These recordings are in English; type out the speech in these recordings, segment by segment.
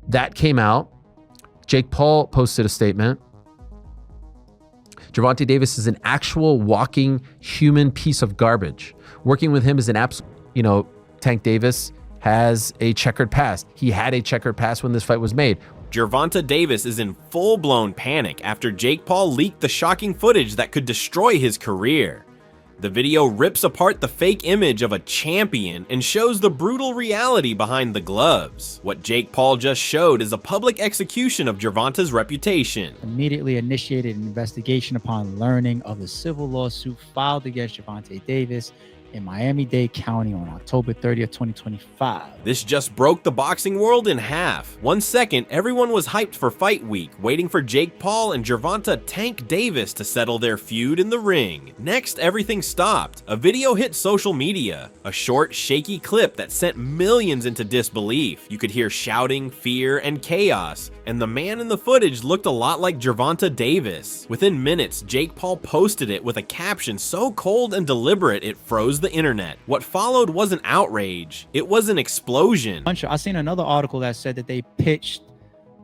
that came out. Jake Paul posted a statement. Gervonta Davis is an actual walking human piece of garbage. Working with him is an absolute, Tank Davis has a checkered past. He had a checkered past when this fight was made. Gervonta Davis is in full-blown panic after Jake Paul leaked the shocking footage that could destroy his career. The video rips apart the fake image of a champion and shows the brutal reality behind the gloves. What Jake Paul just showed is a public execution of Gervonta's reputation. Immediately initiated an investigation upon learning of the civil lawsuit filed against Gervonta Davis in Miami-Dade County on October 30th, 2025. This just broke the boxing world in half. 1 second, everyone was hyped for fight week, waiting for Jake Paul and Gervonta Tank Davis to settle their feud in the ring. Next, everything stopped. A video hit social media, a short, shaky clip that sent millions into disbelief. You could hear shouting, fear, and chaos, and the man in the footage looked a lot like Gervonta Davis. Within minutes, Jake Paul posted it with a caption so cold and deliberate it froze the internet. What followed wasn't outrage, it was an explosion. I seen another article that said that they pitched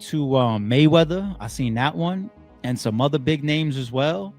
to Mayweather. I seen that one, and some other big names as well.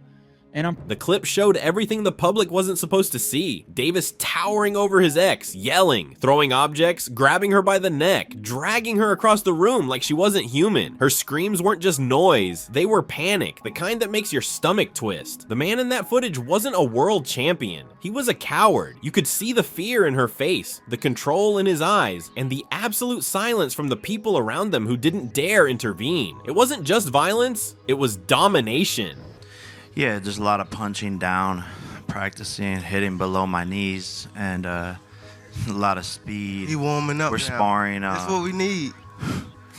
And the clip showed everything the public wasn't supposed to see. Davis towering over his ex, yelling, throwing objects, grabbing her by the neck, dragging her across the room like she wasn't human. Her screams weren't just noise, they were panic, the kind that makes your stomach twist. The man in that footage wasn't a world champion. He was a coward. You could see the fear in her face, the control in his eyes, and the absolute silence from the people around them who didn't dare intervene. It wasn't just violence, it was domination. Yeah, just a lot of punching down, practicing, hitting below my knees, and a lot of speed. He warming up. We're now. sparring. That's what we need.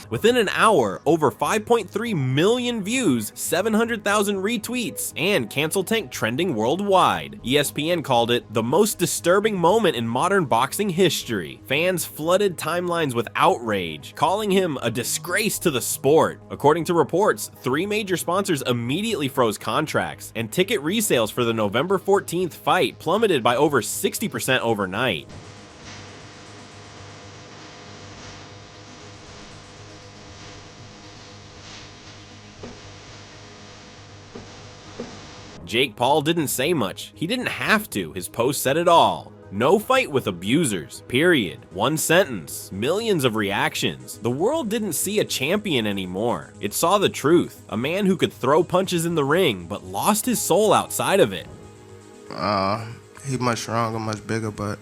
Within an hour, over 5.3 million views, 700,000 retweets, and Cancel Tank trending worldwide. ESPN called it the most disturbing moment in modern boxing history. Fans flooded timelines with outrage, calling him a disgrace to the sport. According to reports, 3 major sponsors immediately froze contracts, and ticket resales for the November 14th fight plummeted by over 60% overnight. Jake Paul didn't say much. He didn't have to. His post said it all. No fight with abusers, period. One sentence, millions of reactions. The world didn't see a champion anymore. It saw the truth. A man who could throw punches in the ring, but lost his soul outside of it. He's much stronger, much bigger, but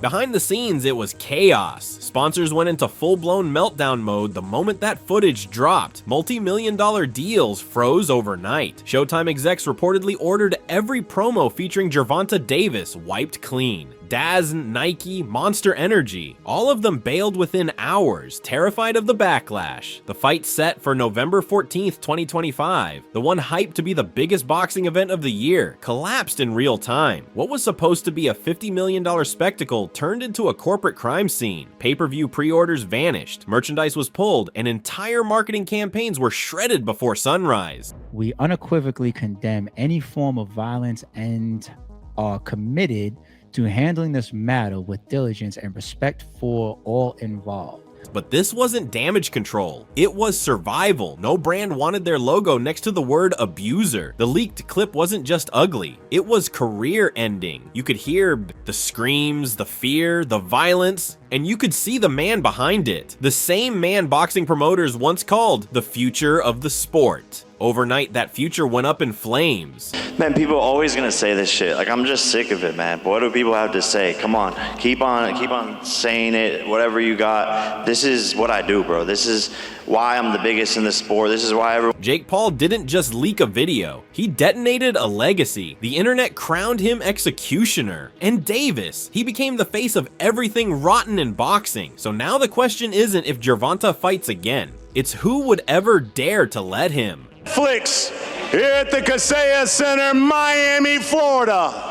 Behind the scenes, it was chaos. Sponsors went into full-blown meltdown mode the moment that footage dropped. Multi-million-dollar deals froze overnight. Showtime execs reportedly ordered every promo featuring Gervonta Davis wiped clean. Daz, Nike, Monster Energy, all of them bailed within hours, terrified of the backlash. The fight set for November 14th, 2025, the one hyped to be the biggest boxing event of the year, collapsed in real time. What was supposed to be a $50 million spectacle turned into a corporate crime scene. Pay-per-view pre-orders vanished, merchandise was pulled, and entire marketing campaigns were shredded before sunrise. We unequivocally condemn any form of violence and are committed to handling this matter with diligence and respect for all involved. But this wasn't damage control, it was survival. No brand wanted their logo next to the word abuser. The leaked clip wasn't just ugly, it was career ending. You could hear the screams, the fear, the violence, and you could see the man behind it. The same man boxing promoters once called the future of the sport. Overnight, that future went up in flames. Man, people are always gonna say this shit. Like, I'm just sick of it, man. What do people have to say? Come on, keep on saying it, whatever you got. This is what I do, bro. This is why I'm the biggest in the sport. This is why everyone... Jake Paul didn't just leak a video. He detonated a legacy. The internet crowned him executioner. And Davis, he became the face of everything rotten in boxing. So now the question isn't if Gervonta fights again. It's who would ever dare to let him. Flicks here at the Kaseya Center, Miami, Florida.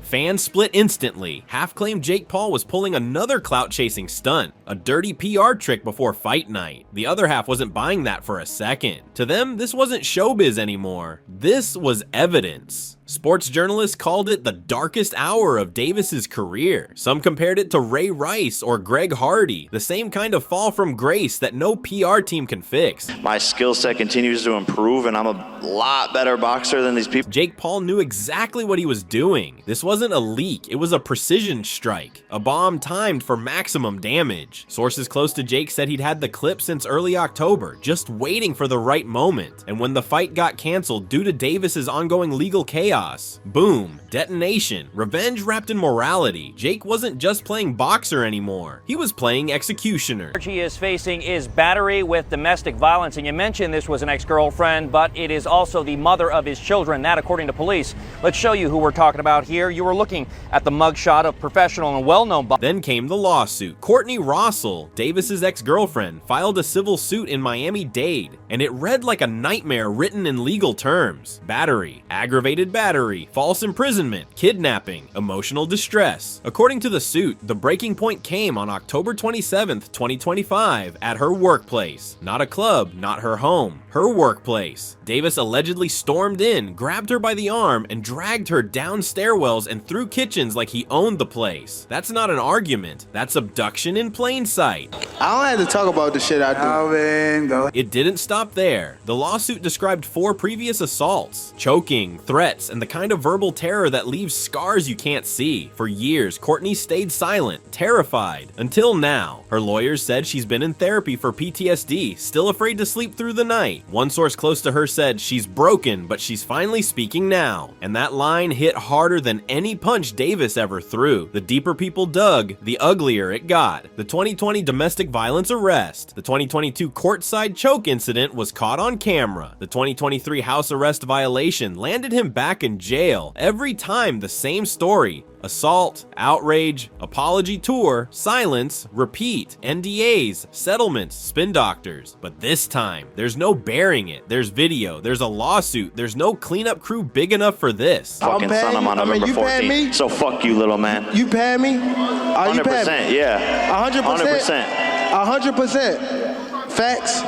Fans split instantly. Half claimed Jake Paul was pulling another clout-chasing stunt, a dirty PR trick before fight night. The other half wasn't buying that for a second. To them, this wasn't showbiz anymore. This was evidence. Sports journalists called it the darkest hour of Davis's career. Some compared it to Ray Rice or Greg Hardy, the same kind of fall from grace that no PR team can fix. My skill set continues to improve, and I'm a lot better boxer than these people. Jake Paul knew exactly what he was doing. This wasn't a leak, it was a precision strike. A bomb timed for maximum damage. Sources close to Jake said he'd had the clip since early October, just waiting for the right moment. And when the fight got canceled due to Davis's ongoing legal chaos, boom, detonation, revenge wrapped in morality. Jake wasn't just playing boxer anymore, he was playing executioner. He is facing is battery with domestic violence, and you mentioned this was an ex-girlfriend, but it is also the mother of his children, that according to police. Let's show you who we're talking about here. You were looking at the mugshot of professional and well-known boxer. Then came the lawsuit. Courtney Rossell, Davis's ex-girlfriend, filed a civil suit in Miami-Dade, and it read like a nightmare written in legal terms. Battery, aggravated battery, false imprisonment, kidnapping, emotional distress. According to the suit, the breaking point came on October 27th, 2025 at her workplace. Not a club, not her home, her workplace. Davis allegedly stormed in, grabbed her by the arm, and dragged her down stairwells and through kitchens like he owned the place. That's not an argument, that's abduction in plain sight. I don't have to talk about the shit I do. It didn't stop there. The lawsuit described 4 previous assaults, choking, threats, and the kind of verbal terror that leaves scars you can't see. For years, Courtney stayed silent, terrified, until now. Her lawyers said she's been in therapy for PTSD, still afraid to sleep through the night. One source close to her said she's broken, but she's finally speaking now. And that line hit harder than any punch Davis ever threw. The deeper people dug, the uglier it got. The 2020 domestic violence arrest. The 2022 courtside choke incident was caught on camera. The 2023 house arrest violation landed him back in jail. Every time the same story. Assault, outrage, apology tour, silence, repeat, NDAs, settlements, spin doctors. But this time, there's no bearing it. There's video, there's a lawsuit, there's no cleanup crew big enough for this. Fucking son, I'm on November you paying 14th. me? So fuck you, little man. You paying me? Are you paying 100%, me? yeah. 100%. 100%. Facts?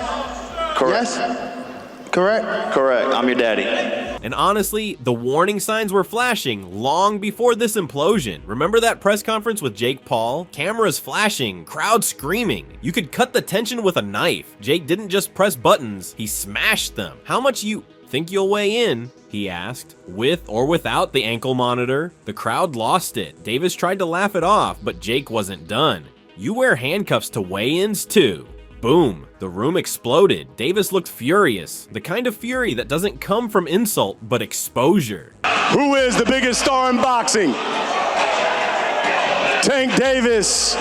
Correct. Yes? Correct? Correct. I'm your daddy. And honestly, the warning signs were flashing long before this implosion. Remember that press conference with Jake Paul? Cameras flashing, crowd screaming. You could cut the tension with a knife. Jake didn't just press buttons, he smashed them. How much you think you'll weigh in? He asked. With or without the ankle monitor? The crowd lost it. Davis tried to laugh it off, but Jake wasn't done. You wear handcuffs to weigh-ins too. Boom. The room exploded. Davis looked furious. The kind of fury that doesn't come from insult, but exposure. Who is the biggest star in boxing? Tank Davis.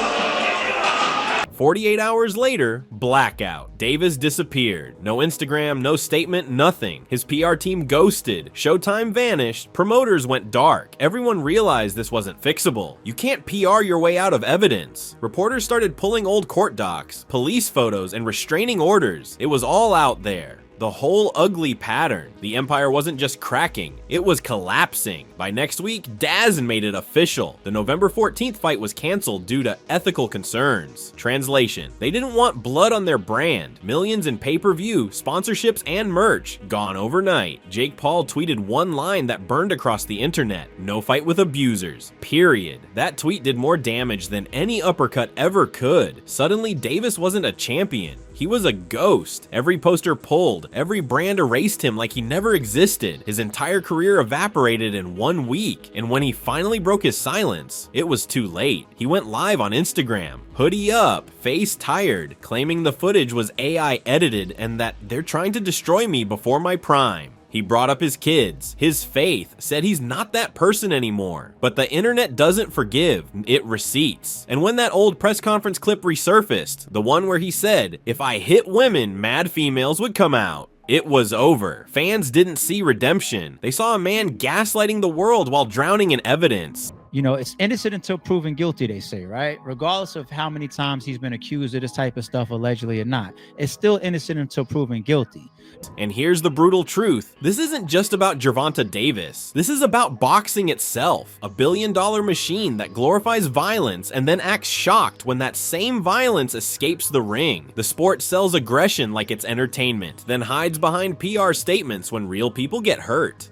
48 hours later, blackout. Davis disappeared. No Instagram, no statement, nothing. His PR team ghosted. Showtime vanished. Promoters went dark. Everyone realized this wasn't fixable. You can't PR your way out of evidence. Reporters started pulling old court docs, police photos, and restraining orders. It was all out there. The whole ugly pattern. The empire wasn't just cracking, it was collapsing. By next week, DAZN made it official. The November 14th fight was canceled due to ethical concerns. Translation: they didn't want blood on their brand. Millions in pay-per-view, sponsorships, and merch gone overnight. Jake Paul tweeted one line that burned across the internet: no fight with abusers, period. That tweet did more damage than any uppercut ever could. Suddenly, Davis wasn't a champion. He was a ghost. Every poster pulled, every brand erased him like he never existed. His entire career evaporated in 1 week, and when he finally broke his silence, it was too late. He went live on Instagram, hoodie up, face tired, claiming the footage was AI edited and that they're trying to destroy me before my prime. He brought up his kids, his faith, said he's not that person anymore. But the internet doesn't forgive, it receipts. And when that old press conference clip resurfaced, the one where he said, "If I hit women, mad females would come out," it was over. Fans didn't see redemption. They saw a man gaslighting the world while drowning in evidence. You know, it's innocent until proven guilty, they say, right? Regardless of how many times he's been accused of this type of stuff, allegedly or not, it's still innocent until proven guilty. And here's the brutal truth. This isn't just about Gervonta Davis. This is about boxing itself, a billion-dollar machine that glorifies violence and then acts shocked when that same violence escapes the ring. The sport sells aggression like it's entertainment, then hides behind PR statements when real people get hurt.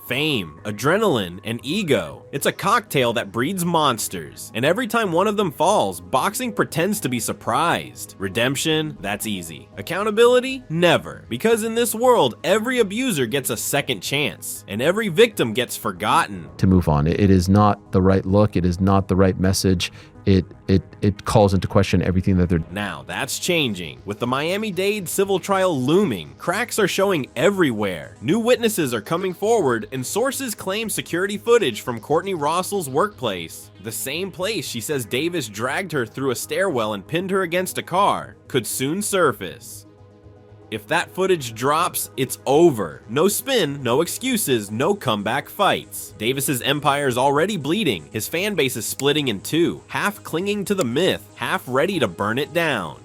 Fame, adrenaline, and ego. It's a cocktail that breeds monsters, and every time one of them falls, boxing pretends to be surprised. Redemption, that's easy. Accountability, never. Because in this world, every abuser gets a second chance, and every victim gets forgotten. To move on, it is not the right look. It is not the right message. It calls into question everything that they're. Now that's changing. With the Miami-Dade civil trial looming, cracks are showing everywhere. New witnesses are coming forward, and sources claim security footage from Courtney Rossell's workplace, the same place she says Davis dragged her through a stairwell and pinned her against a car, could soon surface. If that footage drops, it's over. No spin, no excuses, no comeback fights. Davis's empire is already bleeding. His fan base is splitting in two, half clinging to the myth, half ready to burn it down.